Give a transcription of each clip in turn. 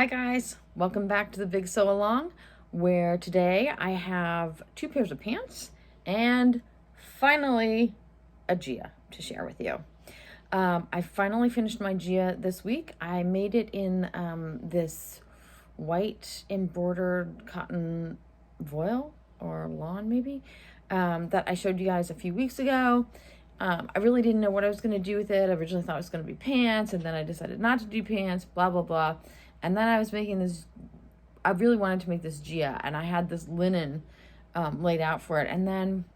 Hi guys, welcome back to the Big Sew Along, where today I have 2 pairs of pants and finally a Gia to share with you. I finally finished my Gia this week. I made it in this white embroidered cotton voile or lawn maybe that I showed you guys a few weeks ago. I really didn't know what I was going to do with it. I originally thought it was going to be pants, and then I decided not to do pants, blah, blah, blah. And then I was making this, I really wanted to make this Gia, and I had this linen laid out for it. And then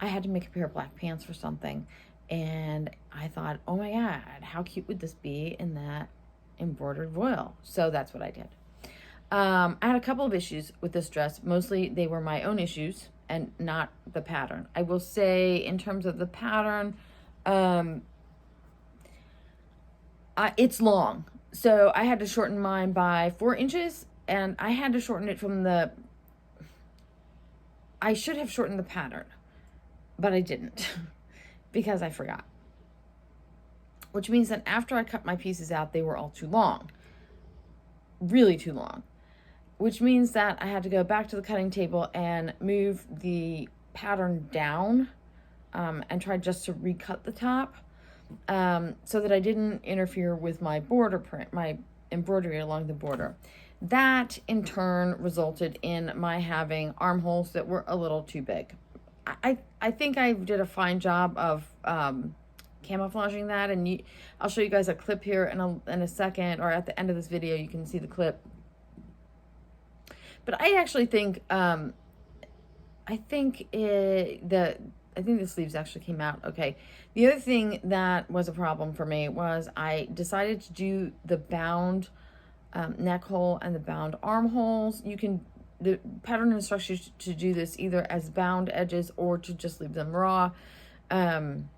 I had to make a pair of black pants for something. And I thought, oh my God, how cute would this be in that embroidered voile? So that's what I did. I had a couple of issues with this dress. Mostly they were my own issues and not the pattern. I will say in terms of the pattern, it's long. So I had to shorten mine by 4 inches, and I had to shorten it from I should have shortened the pattern, but I didn't because I forgot. Which means that after I cut my pieces out, they were all too long, really too long. Which means that I had to go back to the cutting table and move the pattern down and try just to recut the top so that I didn't interfere with my border print, my embroidery along the border. That in turn resulted in my having armholes that were a little too big. I think I did a fine job of camouflaging that, and I'll show you guys a clip here in a second, or at the end of this video you can see the clip. But I actually think, I think the sleeves actually came out okay. The other thing that was a problem for me was I decided to do the bound neck hole and the bound armholes. The pattern instructs you to do this either as bound edges or to just leave them raw. When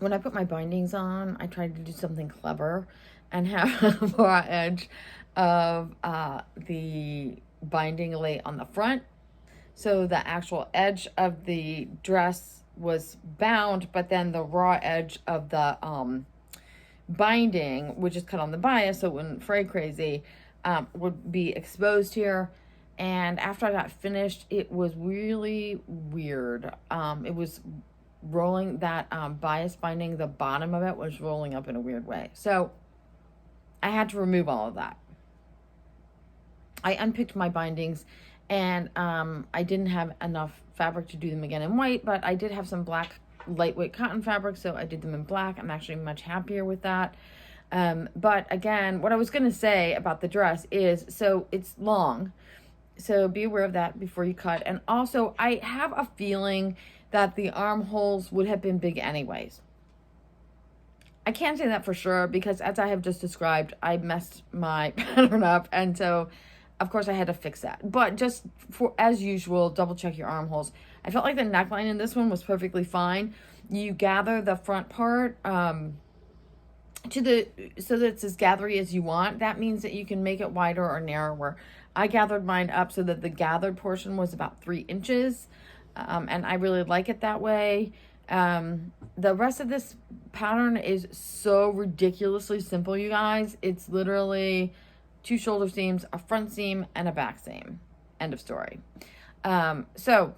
I put my bindings on, I tried to do something clever and have a raw edge of the binding lay on the front. So the actual edge of the dress was bound, but then the raw edge of the binding, which is cut on the bias so it wouldn't fray crazy, would be exposed here. And after I got finished, it was really weird. It was rolling, that bias binding, the bottom of it was rolling up in a weird way. So I had to remove all of that. I unpicked my bindings, and I didn't have enough fabric to do them again in white, but I did have some black lightweight cotton fabric, so I did them in black. I'm actually much happier with that. But again, what I was going to say about the dress is, so it's long, so be aware of that before you cut. And also, I have a feeling that the armholes would have been big anyways. I can't say that for sure because, as I have just described, I messed my pattern up, and so of course I had to fix that. But just for, as usual, double check your armholes. I felt like the neckline in this one was perfectly fine. You gather the front part so that it's as gathery as you want. That means that you can make it wider or narrower. I gathered mine up so that the gathered portion was about 3 inches, and I really like it that way. The rest of this pattern is so ridiculously simple, you guys. It's literally 2 shoulder seams, a front seam, and a back seam. End of story. So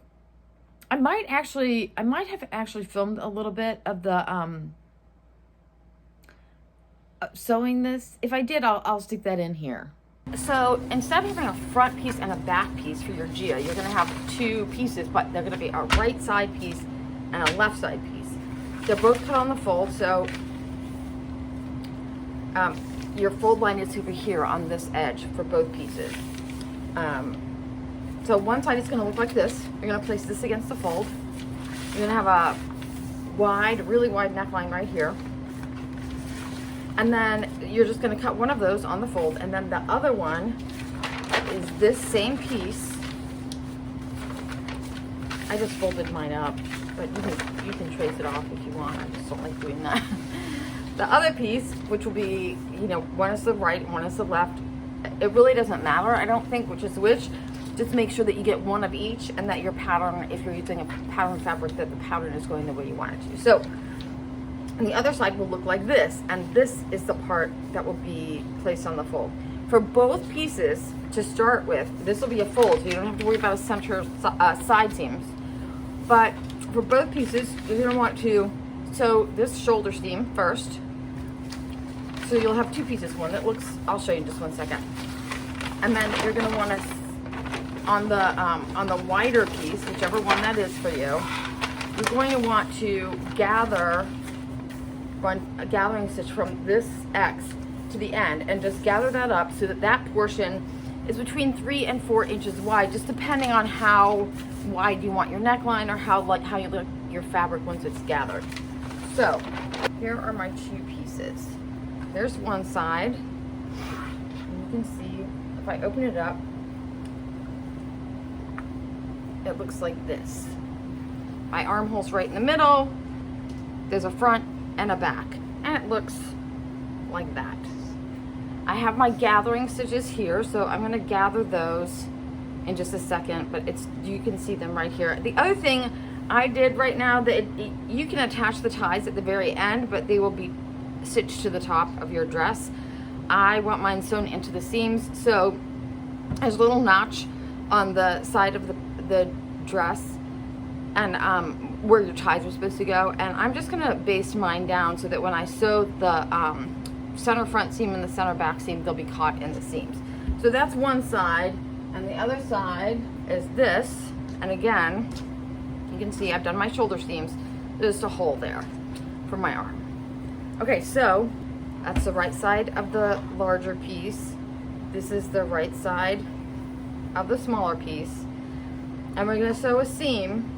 I might have actually filmed a little bit of the sewing this. If I did, I'll stick that in here. So instead of having a front piece and a back piece for your Gia, you're going to have 2 pieces, but they're going to be a right side piece and a left side piece. They're both cut on the fold, so your fold line is over here on this edge for both pieces. So one side is going to look like this. You're going to place this against the fold. You're going to have a wide, really wide neckline right here. And then you're just going to cut one of those on the fold, and then the other one is this same piece. I just folded mine up, but you can trace it off if you want. I just don't like doing that. The other piece, which will be, one is the right, one is the left. It really doesn't matter, I don't think, which is which. Just make sure that you get one of each, and that your pattern, if you're using a pattern fabric, that the pattern is going the way you want it to. So And the other side will look like this, and this is the part that will be placed on the fold. For both pieces, to start with, this will be a fold, so you don't have to worry about a center side seams. But for both pieces, you're going to want to sew this shoulder seam first. So you'll have two pieces. One that looks, I'll show you in just 1 second. And then you're going to want to, on the wider piece, whichever one that is for you, you're going to want to run a gathering stitch from this X to the end, and just gather that up so that that portion is between 3 and 4 inches wide, just depending on how wide you want your neckline or how you look your fabric once it's gathered. So here are my two pieces. There's one side, and you can see if I open it up, it looks like this. My armhole's right in the middle. There's a front and a back, and it looks like that. I have my gathering stitches here, so I'm going to gather those in just a second, but you can see them right here. The other thing I did right now, that you can attach the ties at the very end, but they will be stitched to the top of your dress. I want mine sewn into the seams, so there's a little notch on the side of the dress, and where your ties are supposed to go, and I'm just gonna baste mine down so that when I sew the center front seam and the center back seam, they'll be caught in the seams. So that's one side, and the other side is this, and again, you can see I've done my shoulder seams. There's just a hole there for my arm. Okay, so that's the right side of the larger piece. This is the right side of the smaller piece, and we're gonna sew a seam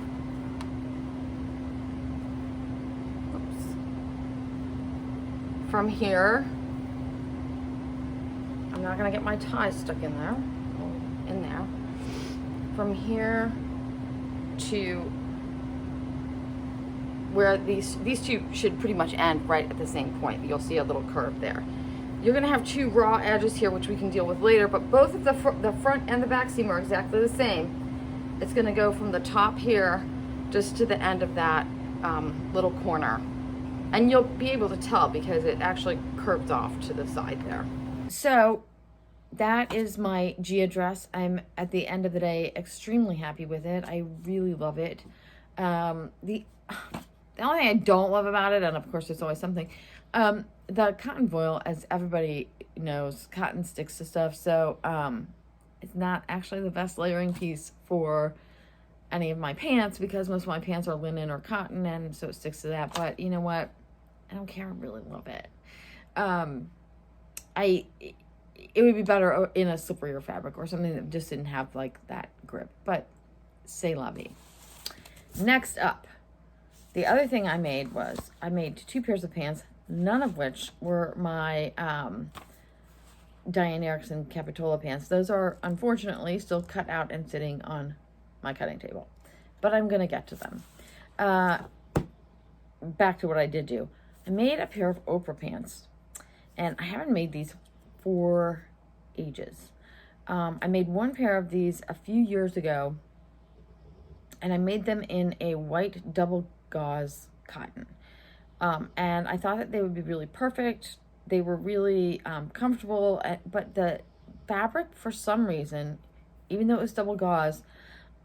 from here. I'm not gonna get my tie stuck in there. From here to where these two should pretty much end right at the same point. You'll see a little curve there. You're gonna have two raw edges here, which we can deal with later, but both of the front and the back seam are exactly the same. It's gonna go from the top here just to the end of that little corner. And you'll be able to tell because it actually curved off to the side there. So that is my Gia dress. I'm, at the end of the day, extremely happy with it. I really love it. The only thing I don't love about it, and of course there's always something, the cotton voile, as everybody knows, cotton sticks to stuff. So it's not actually the best layering piece for any of my pants, because most of my pants are linen or cotton, and so it sticks to that. But you know what? I don't care. I really love it. It would be better in a slipperier fabric or something that just didn't have like that grip, but c'est la vie. Next up, the other thing I made was I made two pairs of pants, none of which were my Diane Erickson Capitola pants. Those are unfortunately still cut out and sitting on my cutting table, but I'm gonna get to them. Back to what I did do. I made a pair of Oprah pants, and I haven't made these for ages. I made one pair of these a few years ago, and I made them in a white double gauze cotton. And I thought that they would be really perfect. They were really comfortable, but the fabric, for some reason, even though it was double gauze,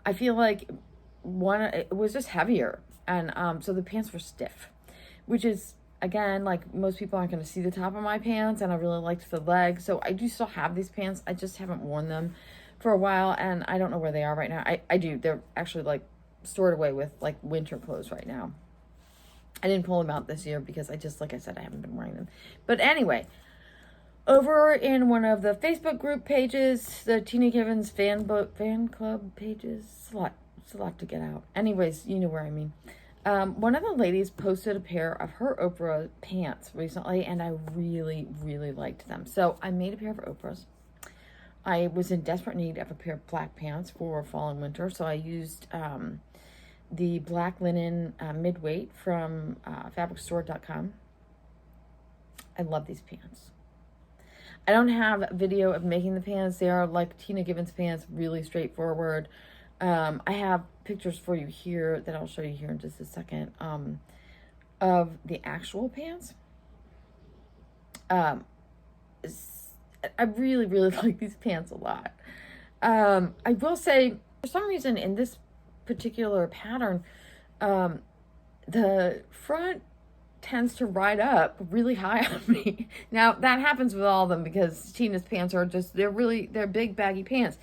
I feel like it was just heavier, and so the pants were stiff, which is, again, like, most people aren't going to see the top of my pants, and I really liked the leg, so I do still have these pants. I just haven't worn them for a while, and I don't know where they are right now. I do. They're actually, like, stored away with, like, winter clothes right now. I didn't pull them out this year because I just, like I said, I haven't been wearing them. But anyway, over in one of the Facebook group pages, the Tina Givens fan club pages, it's a lot to get out. Anyways, you know where I mean. One of the ladies posted a pair of her Oprah pants recently, and I really, really liked them. So I made a pair of Oprahs. I was in desperate need of a pair of black pants for fall and winter, so I used the black linen mid-weight from fabricstore.com. I love these pants. I don't have a video of making the pants. They are like Tina Givens pants, really straightforward. I have pictures for you here that I'll show you here in just a second. of the actual pants. I really, really like these pants a lot. I will say, for some reason in this particular pattern, the front tends to ride up really high on me. Now, that happens with all of them because Tina's pants are just, they're big, baggy pants.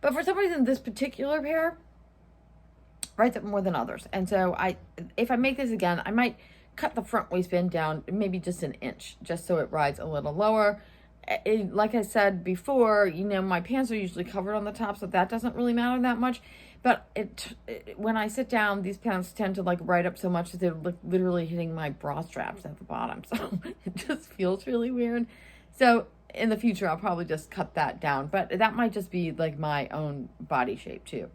But for some reason, this particular pair rides up more than others. And so if I make this again, I might cut the front waistband down maybe just an inch, just so it rides a little lower. Like I said before, my pants are usually covered on the top, so that doesn't really matter that much. But when I sit down, these pants tend to like ride up so much that they're like literally hitting my bra straps at the bottom. So it just feels really weird. So in the future, I'll probably just cut that down. But that might just be like my own body shape too.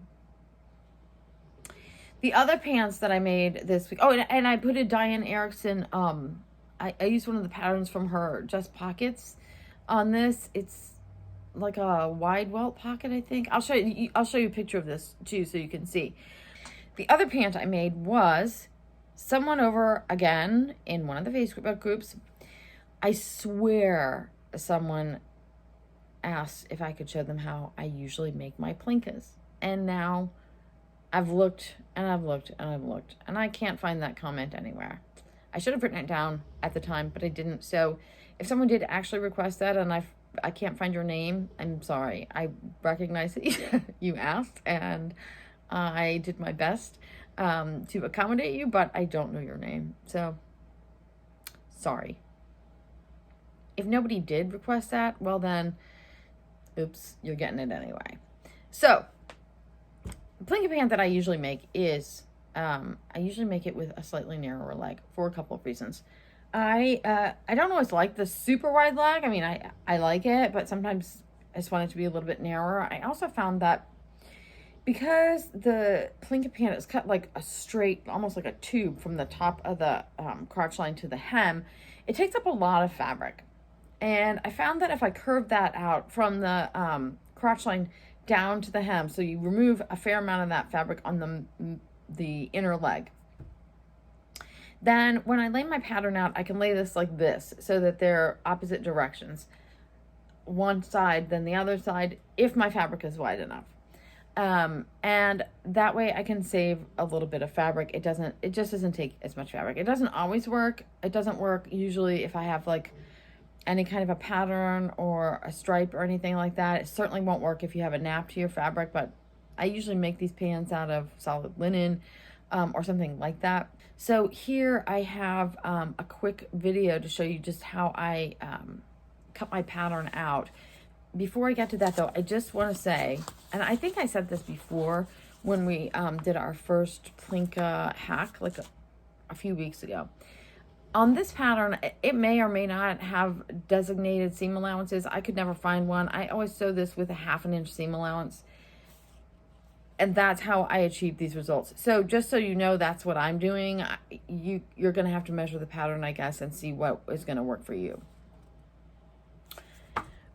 The other pants that I made this week, and I put a Diane Erickson, I used one of the patterns from her Just Pockets on this. It's like a wide welt pocket, I think. I'll show you a picture of this too so you can see. The other pant I made was someone over, again, in one of the Facebook groups. I swear someone asked if I could show them how I usually make my Plinkas. And now I've looked and I've looked and I've looked, and I can't find that comment anywhere. I should have written it down at the time, but I didn't. So if someone did actually request that and I can't find your name, I'm sorry. I recognize that you asked, and I did my best to accommodate you, but I don't know your name. So sorry. If nobody did request that, well then, oops, you're getting it anyway. So the Plinka pant that I usually make is, I usually make it with a slightly narrower leg for a couple of reasons. I don't always like the super wide leg. I mean, I like it, but sometimes I just want it to be a little bit narrower. I also found that because the Plinka pant is cut like a straight, almost like a tube from the top of the crotch line to the hem, it takes up a lot of fabric. And I found that if I curve that out from the crotch line down to the hem, so you remove a fair amount of that fabric on the inner leg, then when I lay my pattern out, I can lay this like this so that they're opposite directions. One side, then the other side, if my fabric is wide enough. And that way I can save a little bit of fabric. It just doesn't take as much fabric. It doesn't always work. It doesn't work usually if I have like any kind of a pattern or a stripe or anything like that. It certainly won't work if you have a nap to your fabric, but I usually make these pants out of solid linen or something like that. So here I have a quick video to show you just how I cut my pattern out. Before I get to that though, I just want to say, and I think I said this before when we did our first Plinka hack like a few weeks ago. On this pattern, it may or may not have designated seam allowances. I could never find one. I always sew this with a 1/2 inch seam allowance. And that's how I achieve these results. So just so you know, that's what I'm doing. You're going to have to measure the pattern, I guess, and see what is going to work for you.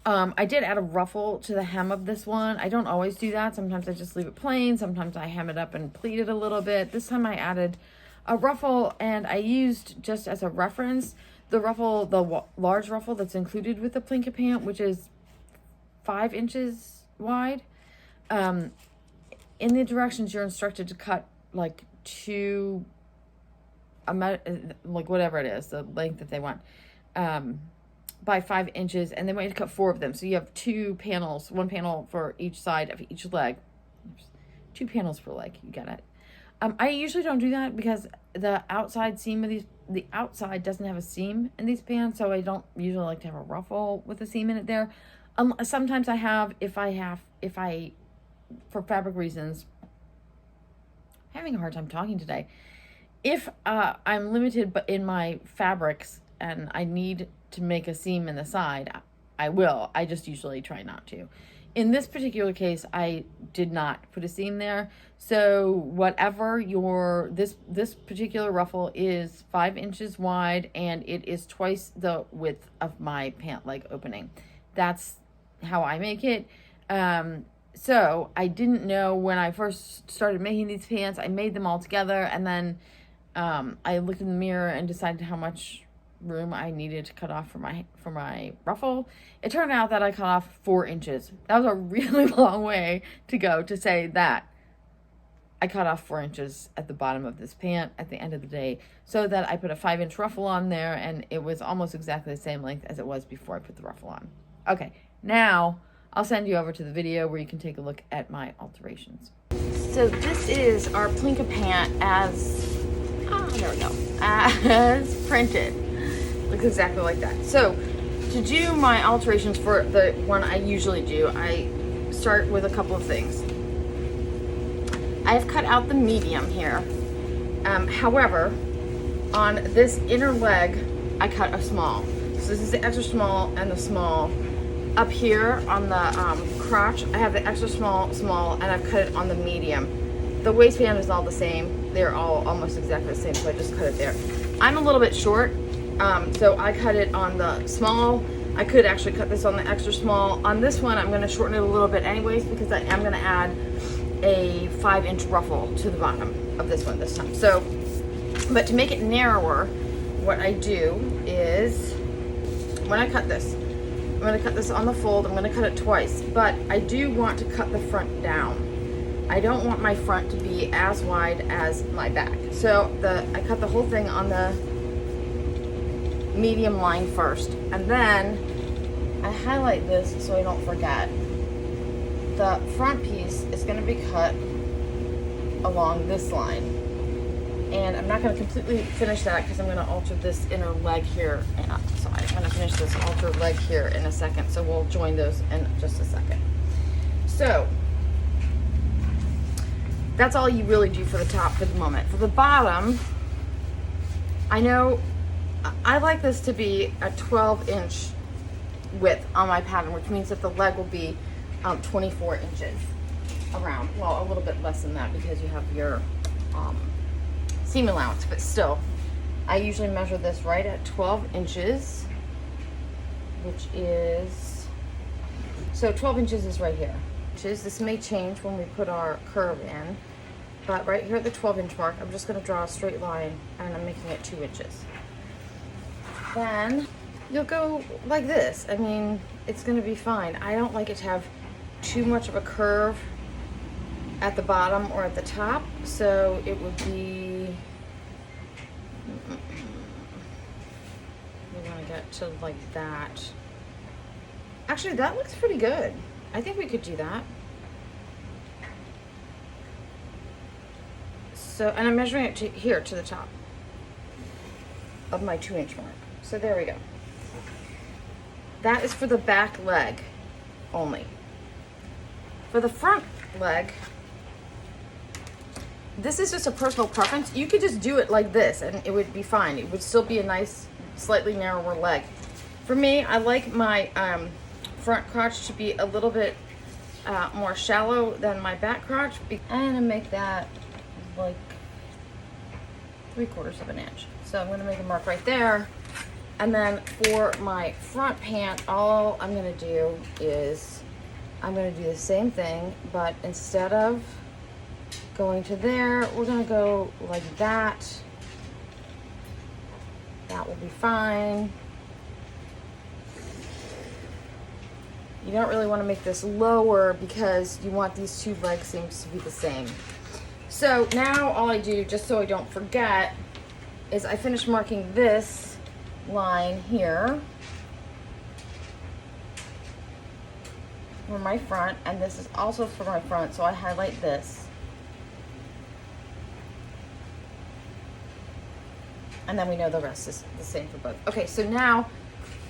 I did add a ruffle to the hem of this one. I don't always do that. Sometimes I just leave it plain. Sometimes I hem it up and pleat it a little bit. This time I added a ruffle, and I used, just as a reference, the ruffle, the large ruffle that's included with the Plinka pant, which is 5 inches wide. In the directions, you're instructed to cut like like whatever it is, the length that they want, by 5 inches, and they want you to cut 4 of them. So you have 2 panels, 1 panel for each side of each leg. 2 panels per leg, you get it. I usually don't do that because the outside seam of the outside doesn't have a seam in these pants, so I don't usually like to have a ruffle with a seam in it there. Sometimes I have, if I, for fabric reasons, I'm having a hard time talking today. If I'm limited but in my fabrics and I need to make a seam in the side, I will. I just usually try not to. In this particular case, I did not put a seam there. So whatever this particular ruffle is 5 inches wide, and it is twice the width of my pant leg opening. That's how I make it. So I didn't know when I first started making these pants. I made them all together, and then I looked in the mirror and decided how much room I needed to cut off for my ruffle. It turned out that I cut off 4 inches. That was a really long way to go to say that I cut off 4 inches at the bottom of this pant at the end of the day, so that I put a 5-inch ruffle on there, and it was almost exactly the same length as it was before I put the ruffle on. Okay, now I'll send you over to the video where you can take a look at my alterations. So this is our Plinka pant there we go, as printed. Looks exactly like that. So to do my alterations for the one I usually do, I start with a couple of things. I've cut out the medium here. However, on this inner leg, I cut a small. So this is the extra small and the small. Up here on the crotch, I have the extra small, and I've cut it on the medium. The waistband is all the same. They're all almost exactly the same, so I just cut it there. I'm a little bit short, so I cut it on the small. I could actually cut this on the extra small. On this one, I'm gonna shorten it a little bit anyways, because I am gonna add a 5-inch ruffle to the bottom of this one this time. So, but to make it narrower, what I do is, when I cut this, I'm gonna cut this on the fold, I'm gonna cut it twice, but I do want to cut the front down. I don't want my front to be as wide as my back. So I cut the whole thing on the medium line first, and then I highlight this so I don't forget. The front piece is going to be cut along this line, and I'm not going to completely finish that because I'm going to alter this inner leg here. So I'm going to finish this altered leg here in a second, so we'll join those in just a second. So that's all you really do for the top for the moment. For the bottom, I know I like this to be a 12-inch width on my pattern, which means that the leg will be 24 inches around. Well, a little bit less than that because you have your seam allowance, but still, I usually measure this right at 12 inches, which is, so 12 inches is right here. This may change when we put our curve in, but right here at the 12-inch mark, I'm just going to draw a straight line, and I'm making it 2 inches. Then you'll go like this. I mean, it's going to be fine. I don't like it to have too much of a curve at the bottom or at the top, so it would be, we want to get to like that. Actually, that looks pretty good. I think we could do that. So, and I'm measuring it to here, to the top of my 2-inch mark. So there we go. That is for the back leg only. For the front leg, this is just a personal preference. You could just do it like this and it would be fine. It would still be a nice, slightly narrower leg. For me, I like my front crotch to be a little bit more shallow than my back crotch. I'm gonna make that like 3/4 of an inch. So I'm gonna make a mark right there. And then for my front pant, all I'm gonna do is, I'm gonna do the same thing, but instead of going to there, we're gonna go like that. That will be fine. You don't really want to make this lower because you want these two leg seams to be the same. So now all I do, just so I don't forget, is I finish marking this line here for my front, and this is also for my front, so I highlight this. And then we know the rest is the same for both. Okay, so now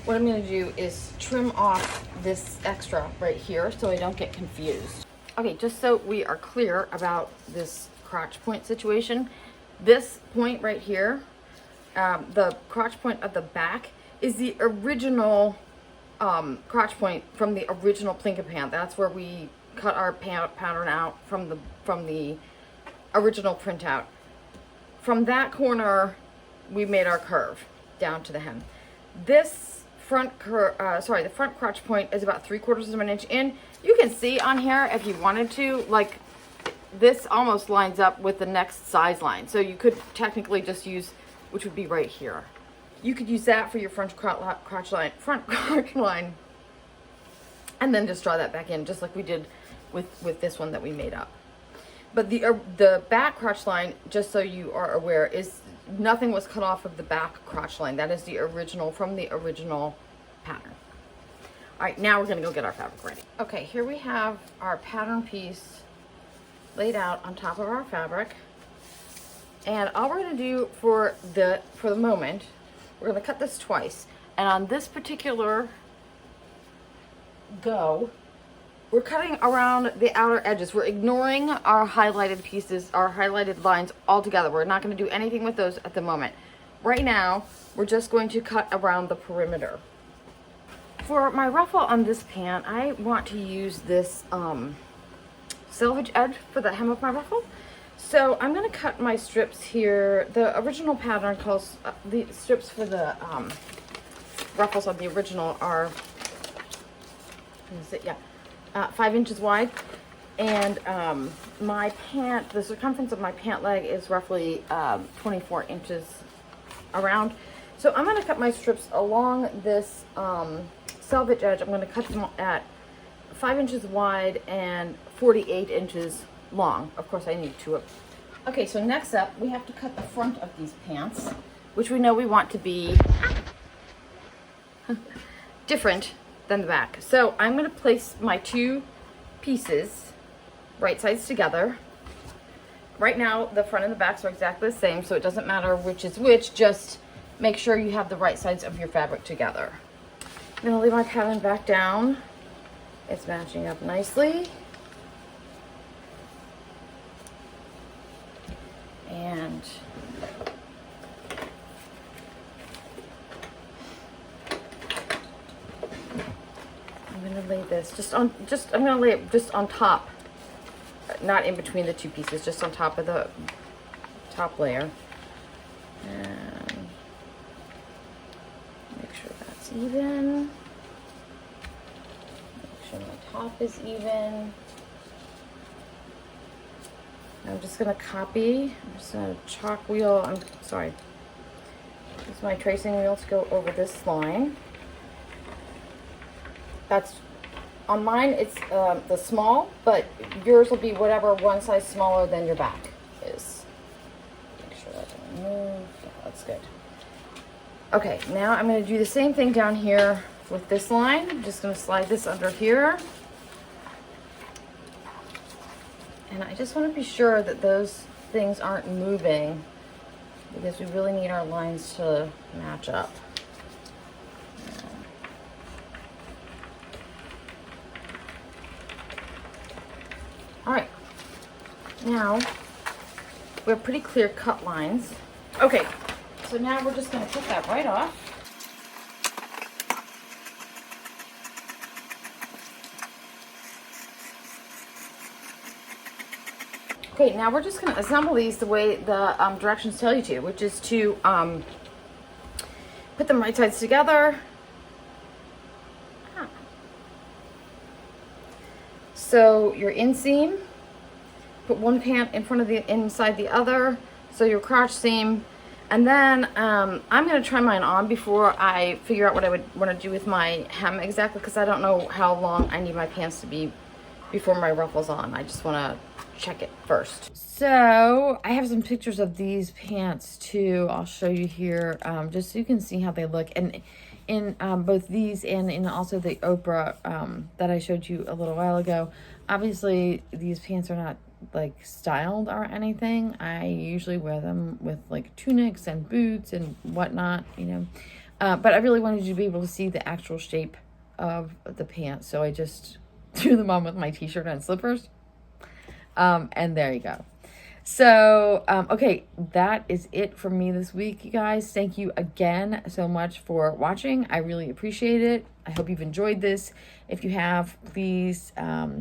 what I'm gonna do is trim off this extra right here so I don't get confused. Okay, just so we are clear about this crotch point situation, this point right here, the crotch point at the back, is the original crotch point from the original Plinka pant. That's where we cut our pattern out from the original printout. From that corner, we made our curve down to the hem. This front the front crotch point is about 3/4 of an inch in. You can see on here if you wanted to, like this almost lines up with the next size line. So you could technically just use, which would be right here. You could use that for your front crotch line, and then just draw that back in, just like we did with this one that we made up. But the back crotch line, just so you are aware, is nothing was cut off of the back crotch line. That is the original, from the original pattern. All right, now we're gonna go get our fabric ready. Okay, here we have our pattern piece laid out on top of our fabric. And all we're gonna do for the moment, we're gonna cut this twice. And on this particular go, we're cutting around the outer edges. We're ignoring our highlighted pieces, our highlighted lines altogether. We're not gonna do anything with those at the moment. Right now, we're just going to cut around the perimeter. For my ruffle on this pant, I want to use this selvage edge for the hem of my ruffle. So I'm gonna cut my strips here. The original pattern calls, the strips for the ruffles on the original are, 5 inches wide. And my pant, the circumference of my pant leg is roughly 24 inches around. So I'm gonna cut my strips along this selvage edge. I'm gonna cut them at 5 inches wide and 48 inches long. Of course, I need two of them. Okay, so next up, we have to cut the front of these pants, which we know we want to be different than the back. So I'm gonna place my two pieces right sides together. Right now, the front and the backs are exactly the same, so it doesn't matter which is which, just make sure you have the right sides of your fabric together. I'm gonna lay my pattern back down. It's matching up nicely. And I'm gonna lay this I'm gonna lay it just on top, not in between the two pieces, just on top of the top layer. And make sure that's even. Make sure my top is even. I'm just gonna copy. I'm just gonna chalk wheel. I'm sorry. Use my tracing wheel to go over this line. That's on mine. It's the small, but yours will be whatever one size smaller than your back is. Make sure that doesn't move. Yeah, that's good. Okay, now I'm gonna do the same thing down here with this line. I'm just gonna slide this under here. And I just want to be sure that those things aren't moving, because we really need our lines to match up. All right, now we have pretty clear cut lines. Okay, so now we're just going to cut that right off. Okay, now we're just going to assemble these the way the directions tell you to, which is to put them right sides together. So your inseam, put one pant in front of the inside the other, so your crotch seam, and then I'm going to try mine on before I figure out what I would want to do with my hem exactly, because I don't know how long I need my pants to be before my ruffle's on. I just want to check it first. So I have some pictures of these pants too. I'll show you here, just so you can see how they look. And in both these and in also the Oprah that I showed you a little while ago, obviously these pants are not like styled or anything. I usually wear them with like tunics and boots and whatnot, you know. But I really wanted you to be able to see the actual shape of the pants, so I just threw them on with my t-shirt and slippers. And there you go. So, okay, that is it for me this week, you guys. Thank you again so much for watching. I really appreciate it. I hope you've enjoyed this. If you have, please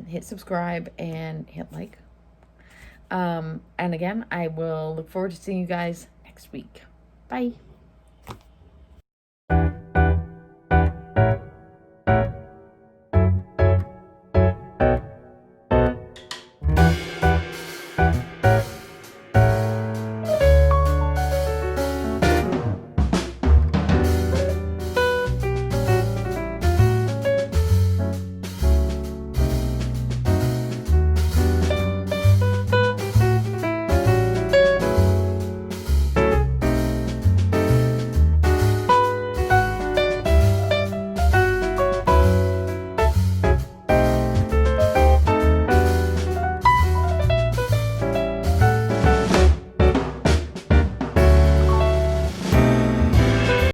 hit subscribe and hit like. And again, I will look forward to seeing you guys next week. Bye.